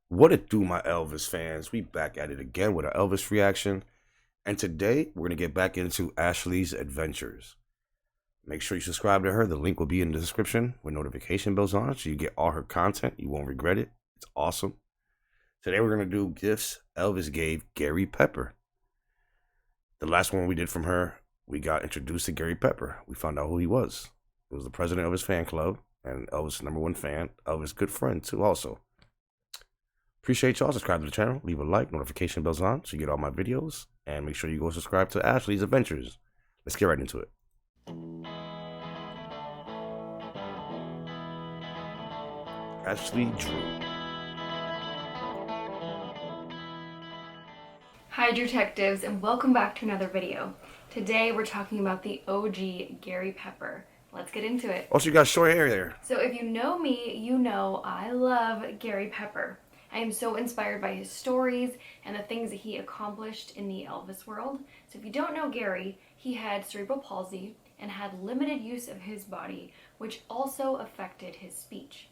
What it do, my Elvis fans? We back at it again with our Elvis reaction. And today, we're going to get back into Ashley's adventures. Make sure you subscribe to her. The link will be in the description with notification bells on so you get all her content. You won't regret it. It's awesome. Today, we're going to do gifts Elvis gave Gary Pepper. The last one we did from her, we got introduced to Gary Pepper. We found out who he was. He was the president of his fan club and Elvis' #1 fan. Elvis' good friend, too, also. Appreciate y'all. Subscribe to the channel. Leave a like. Notification bells on so you get all my videos. And make sure you go subscribe to Ashley's Adventures. Let's get right into it. Ashley Drew. Hi detectives, and welcome back to another video. Today we're talking about the OG Gary Pepper. Let's get into it. Also, you got short hair there. So if you know me, you know I love Gary Pepper. I am so inspired by his stories and the things that he accomplished in the Elvis world. So if you don't know Gary, he had cerebral palsy and had limited use of his body, which also affected his speech.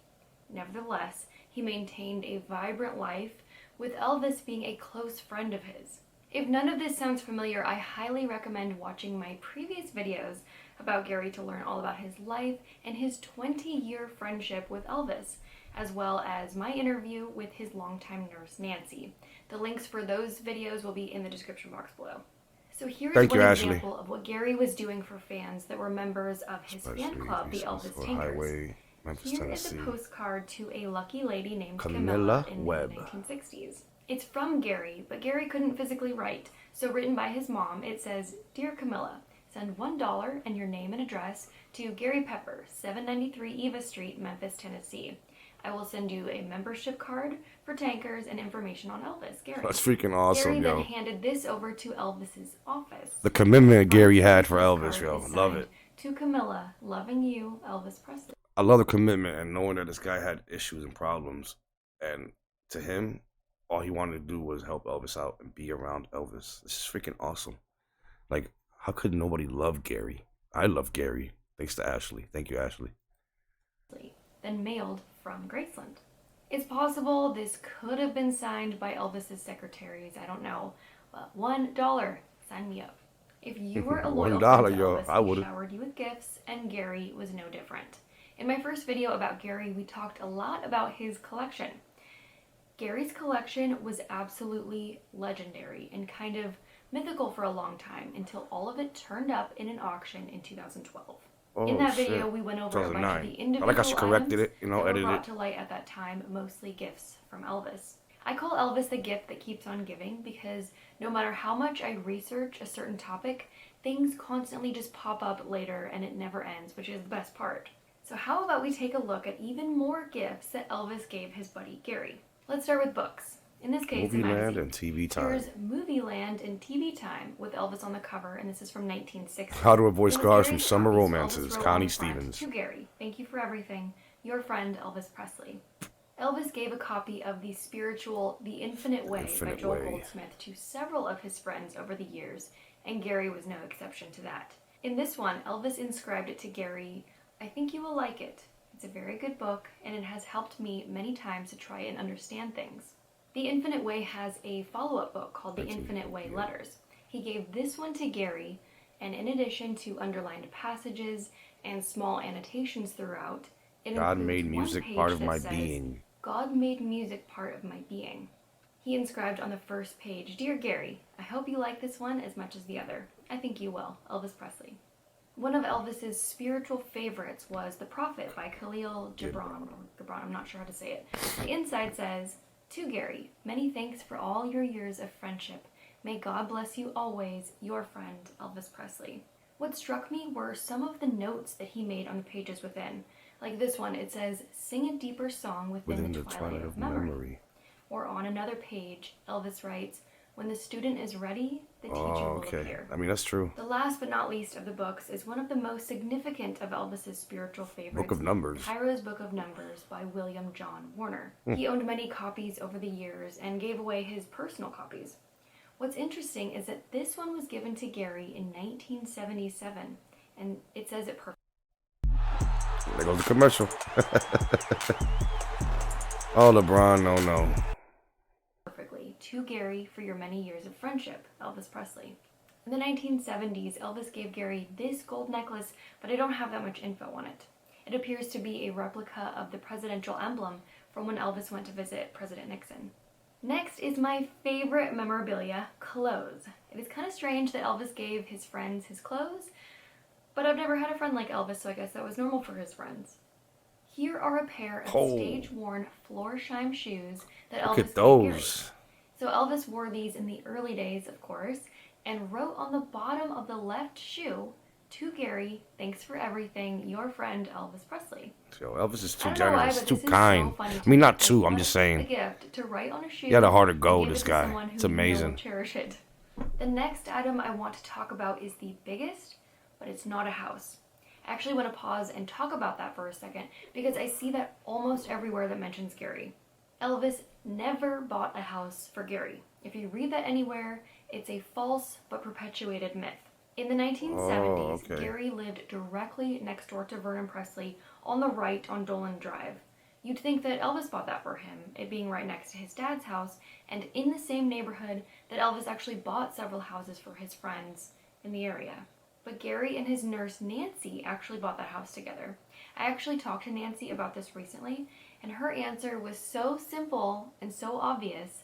Nevertheless, he maintained a vibrant life, with Elvis being a close friend of his. If none of this sounds familiar, I highly recommend watching my previous videos about Gary to learn all about his life and his 20-year friendship with Elvis, as well as my interview with his longtime nurse, Nancy. The links for those videos will be in the description box below. So here's one example of what Gary was doing for fans that were members of his fan club, the Elvis Tankers. Here is a postcard to a lucky lady named Camilla in the 1960s. It's from Gary, but Gary couldn't physically write, so written by his mom, it says, "Dear Camilla, send $1 and your name and address to Gary Pepper, 793 Eva Street, Memphis, Tennessee. I will send you a membership card for Tankers and information on Elvis." Gary. That's freaking awesome, Gary yo. then handed this over to Elvis's office. The commitment Gary had for Elvis, yo. Love it. To Camilla, loving you, Elvis Presley. I love the commitment and knowing that this guy had issues and problems. And to him, all he wanted to do was help Elvis out and be around Elvis. This is freaking awesome. Like, how could nobody love Gary? I love Gary. Thanks to Ashley. Thank you, Ashley. Then mailed from Graceland. It's possible this could have been signed by Elvis's secretaries. I don't know. But $1, sign me up. If you were a loyal friend to Elvis, I would he showered you with gifts, and Gary was no different. In my first video about Gary, we talked a lot about his collection. Gary's collection was absolutely legendary and kind of mythical for a long time until all of it turned up in an auction in 2012. In that video, we went over a bunch of the individual items that were brought to light at that time, mostly gifts from Elvis. I call Elvis the gift that keeps on giving because no matter how much I research a certain topic, things constantly just pop up later and it never ends, which is the best part. So how about we take a look at even more gifts that Elvis gave his buddy Gary. Let's start with books. In this case, Movieland and TV Time. Here's Movieland and TV Time with Elvis on the cover, and this is from 1960. How to Avoid Scars from Summer Romances, Connie Stevens. To Gary, thank you for everything. Your friend, Elvis Presley. Elvis gave a copy of the spiritual The Infinite Way by Joel Goldsmith to several of his friends over the years, and Gary was no exception to that. In this one, Elvis inscribed it to Gary, "I think you will like it. It's a very good book, and it has helped me many times to try and understand things." The Infinite Way has a follow-up book called The Infinite Way Letters. He gave this one to Gary, and in addition to underlined passages and small annotations throughout, it God made music part of my being. God made music part of my being. He inscribed on the first page, "Dear Gary, I hope you like this one as much as the other. I think you will. Elvis Presley." One of Elvis's spiritual favorites was The Prophet by Khalil Gibran. I'm not sure how to say it. The inside says, "To Gary, many thanks for all your years of friendship. May God bless you always, your friend, Elvis Presley." What struck me were some of the notes that he made on the pages within. Like this one, it says, "Sing a deeper song within the twilight of memory." Or on another page, Elvis writes, "When the student is ready, the teacher will appear." I mean, that's true. The last but not least of the books is one of the most significant of Elvis's spiritual favorites, Book of Numbers. Cairo's Book of Numbers by William John Warner. He owned many copies over the years and gave away his personal copies. What's interesting is that this one was given to Gary in 1977, and it says it perfectly. There goes the commercial. Oh, LeBron, no. to Gary for your many years of friendship, Elvis Presley. In the 1970s, Elvis gave Gary this gold necklace, but I don't have that much info on it. It appears to be a replica of the presidential emblem from when Elvis went to visit President Nixon. Next is my favorite memorabilia, clothes. It is kind of strange that Elvis gave his friends his clothes, but I've never had a friend like Elvis, so I guess that was normal for his friends. Here are a pair of stage-worn Florsheim shoes that Elvis gave Gary. So Elvis wore these in the early days, of course, and wrote on the bottom of the left shoe, "To Gary, thanks for everything, your friend Elvis Presley." Yo, Elvis is too generous, too kind. So I mean, not too, I'm just saying. The gift to write on a shoe. He had a heart of gold, this guy. It's amazing. Cherish it. The next item I want to talk about is the biggest, but it's not a house. I actually want to pause and talk about that for a second because I see that almost everywhere that mentions Gary. Elvis never bought a house for Gary. If you read that anywhere, it's a false but perpetuated myth. In the 1970s, Gary lived directly next door to Vernon Presley on the right on Dolan Drive. You'd think that Elvis bought that for him, it being right next to his dad's house, and in the same neighborhood that Elvis actually bought several houses for his friends in the area. But Gary and his nurse Nancy actually bought that house together. I actually talked to Nancy about this recently, and her answer was so simple and so obvious.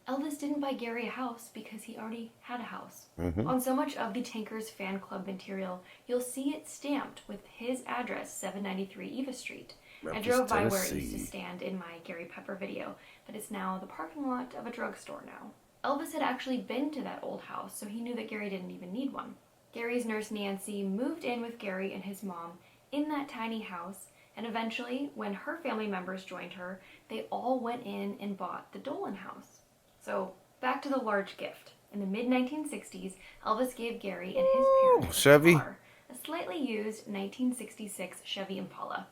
Elvis didn't buy Gary a house because he already had a house. On so much of the Tankers fan club material, you'll see it stamped with his address, 793 Eva Street. I drove by where it used to stand in my Gary Pepper video, but it's now the parking lot of a drugstore now. Elvis had actually been to that old house, so he knew that Gary didn't even need one. Gary's nurse Nancy moved in with Gary and his mom in that tiny house, and eventually, when her family members joined her, they all went in and bought the Dolan house. So, back to the large gift. In the mid-1960s, Elvis gave Gary and his parents a car, a slightly used 1966 Chevy Impala.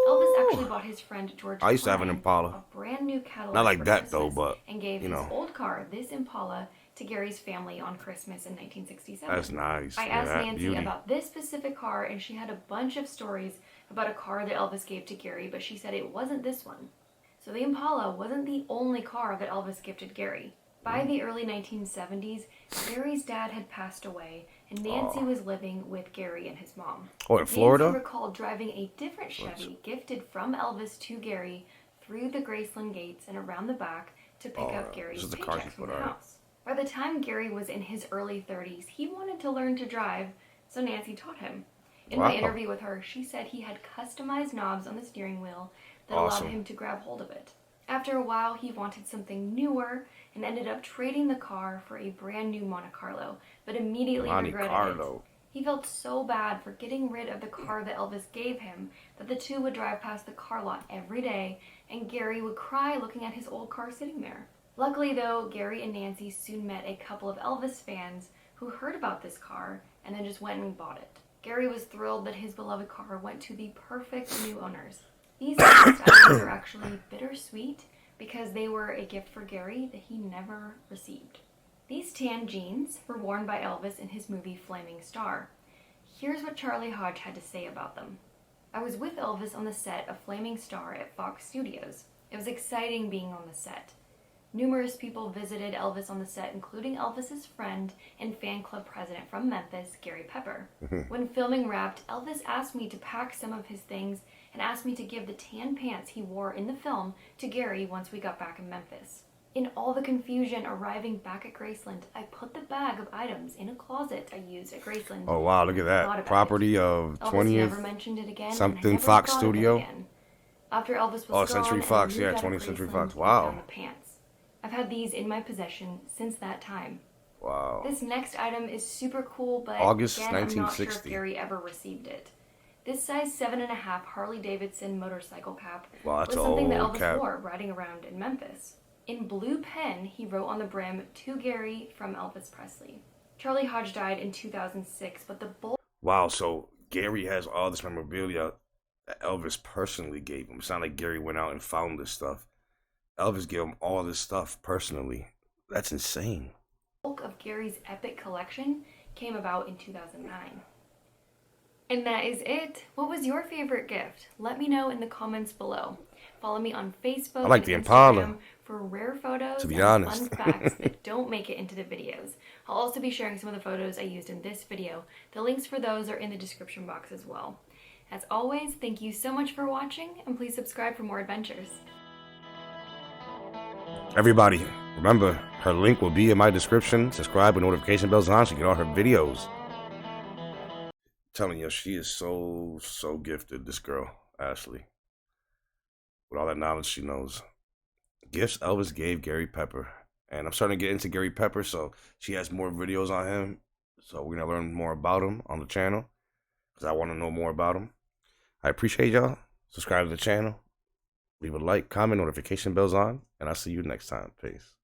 Elvis actually bought his friend George I used to have an Impala. A brand new Cadillac Not like for that Christmas, though, but and gave you his know. old car, this Impala, to Gary's family on Christmas in 1967. That's nice. I asked Nancy about this specific car, and she had a bunch of stories about a car that Elvis gave to Gary, but she said it wasn't this one. So the Impala wasn't the only car that Elvis gifted Gary. By the early 1970s, Gary's dad had passed away, and Nancy was living with Gary and his mom. Oh, in Florida? Nancy recalled driving a different Chevy gifted from Elvis to Gary through the Graceland gates and around the back to pick up Gary's paycheck from the house. By the time Gary was in his early 30s, he wanted to learn to drive, so Nancy taught him. In my interview with her, she said he had customized knobs on the steering wheel that allowed him to grab hold of it. After a while, he wanted something newer and ended up trading the car for a brand new Monte Carlo, but immediately regretted it. He felt so bad for getting rid of the car that Elvis gave him that the two would drive past the car lot every day, and Gary would cry looking at his old car sitting there. Luckily though, Gary and Nancy soon met a couple of Elvis fans who heard about this car and then just went and bought it. Gary was thrilled that his beloved car went to the perfect new owners. These next items are actually bittersweet because they were a gift for Gary that he never received. These tan jeans were worn by Elvis in his movie Flaming Star. Here's what Charlie Hodge had to say about them. "I was with Elvis on the set of Flaming Star at Fox Studios. It was exciting being on the set. Numerous people visited Elvis on the set, including Elvis's friend and fan club president from Memphis, Gary Pepper. When filming wrapped, Elvis asked me to pack some of his things and asked me to give the tan pants he wore in the film to Gary once we got back in Memphis. In all the confusion arriving back at Graceland, I put the bag of items in a closet I used at Graceland. Oh wow, look at that. Property of 20th never mentioned it again, something Fox Studio. After Elvis was gone, Century Fox, yeah, 20th Century Fox. Wow. The pants. I've had these in my possession since that time. Wow. This next item is super cool, but August again, 1960. I'm not sure if Gary ever received it. This size 7.5 Harley-Davidson motorcycle cap was something that Elvis wore riding around in Memphis. In blue pen, he wrote on the brim, "To Gary from Elvis Presley." Charlie Hodge died in 2006, but the bulk... Wow, so Gary has all this memorabilia that Elvis personally gave him. It's not like Gary went out and found this stuff. Elvis gave him all this stuff personally. That's insane. The bulk of Gary's epic collection came about in 2009. And that is it. What was your favorite gift? Let me know in the comments below. Follow me on Facebook I like and the Impala, Instagram for rare photos to be and honest. fun facts that don't make it into the videos. I'll also be sharing some of the photos I used in this video. The links for those are in the description box as well. As always, thank you so much for watching, and please subscribe for more adventures. Everybody, remember, her link will be in my description. Subscribe with notification bells on so you get all her videos. Telling you, she is so gifted, this girl, Ashley. With all that knowledge she knows. Gifts Elvis gave Gary Pepper. And I'm starting to get into Gary Pepper, so she has more videos on him. So we're going to learn more about him on the channel, because I want to know more about him. I appreciate y'all. Subscribe to the channel. Leave a like, comment, notification bells on. And I'll see you next time. Peace.